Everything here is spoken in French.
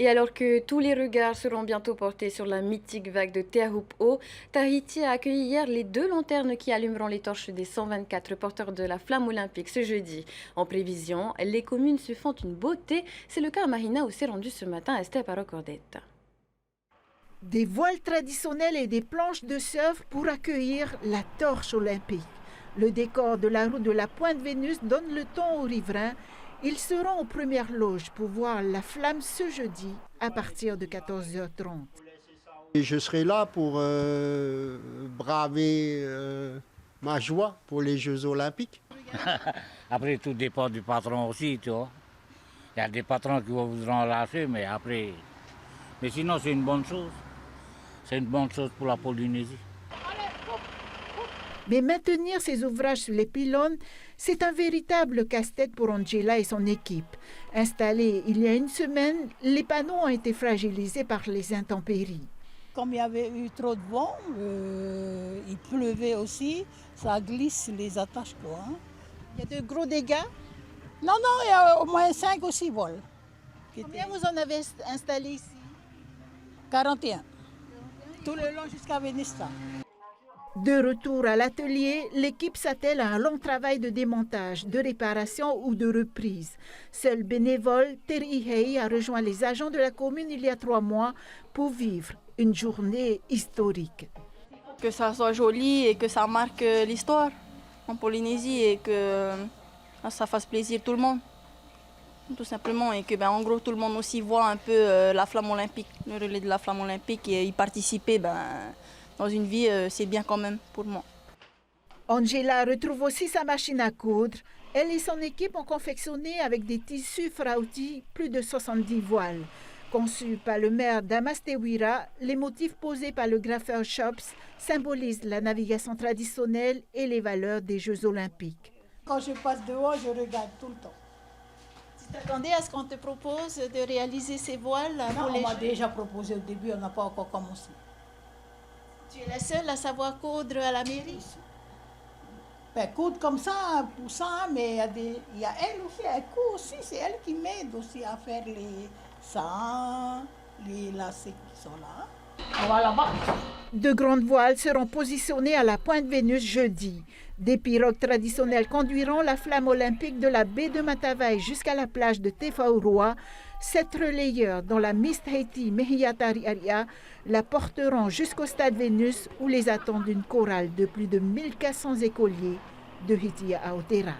Et alors que tous les regards seront bientôt portés sur la mythique vague de Teahupo'o, Tahiti a accueilli hier les 2 lanternes qui allumeront les torches des 124 porteurs de la flamme olympique ce jeudi. En prévision, les communes se font une beauté. C'est le cas à Mahina où s'est rendu ce matin Esther Parocordette. Des voiles traditionnels et des planches de surf pour accueillir la torche olympique. Le décor de la route de la Pointe Vénus donne le ton aux riverains. Ils seront aux premières loges pour voir la flamme ce jeudi à partir de 14h30. Et je serai là pour braver ma joie pour les Jeux Olympiques. Après, tout dépend du patron aussi, tu vois. Il y a des patrons qui voudront lâcher, mais après... Mais sinon, c'est une bonne chose. C'est une bonne chose pour la Polynésie. Mais maintenir ces ouvrages sur les pylônes, c'est un véritable casse-tête pour Angela et son équipe. Installés il y a une semaine, les panneaux ont été fragilisés par les intempéries. Comme il y avait eu trop de vent, il pleuvait aussi, ça glisse les attaches, quoi. Il y a de gros dégâts. Non, il y a au moins 5 ou 6 vols. Combien vous en avez installé ici? 41. Tout le long jusqu'à Venista. De retour à l'atelier, l'équipe s'attelle à un long travail de démontage, de réparation ou de reprise. Seul bénévole, Terry Hay a rejoint les agents de la commune il y a 3 mois pour vivre une journée historique. Que ça soit joli et que ça marque l'histoire en Polynésie et que ça fasse plaisir tout le monde. Tout simplement, et que en gros tout le monde aussi voit un peu la flamme olympique, le relais de la flamme olympique et y participer dans une vie, c'est bien quand même pour moi. Angela retrouve aussi sa machine à coudre. Elle et son équipe ont confectionné avec des tissus frautis plus de 70 voiles. Conçus par le maire d'Amastewira, les motifs posés par le graffeur Shops symbolisent la navigation traditionnelle et les valeurs des Jeux olympiques. Quand je passe dehors, je regarde tout le temps. Tu t'attendais à ce qu'on te propose de réaliser ces voiles Non, pour les on m'a Jeux? déjà proposé au début, on n'a pas encore commencé. Tu es la seule à savoir coudre à la mairie? Coudre comme ça, pour ça, mais il y a elle aussi, elle coud aussi, c'est elle qui m'aide aussi à faire les lacets qui sont là. On va là-bas. De grandes voiles seront positionnées à la Pointe Vénus jeudi. Des pirogues traditionnelles conduiront la flamme olympique de la baie de Matavai jusqu'à la plage de Tefauroa. 7 relayeurs, dont la Miss Haiti Mehiatariaria, la porteront jusqu'au stade Vénus où les attend une chorale de plus de 1400 écoliers de Hitia Aotearoa.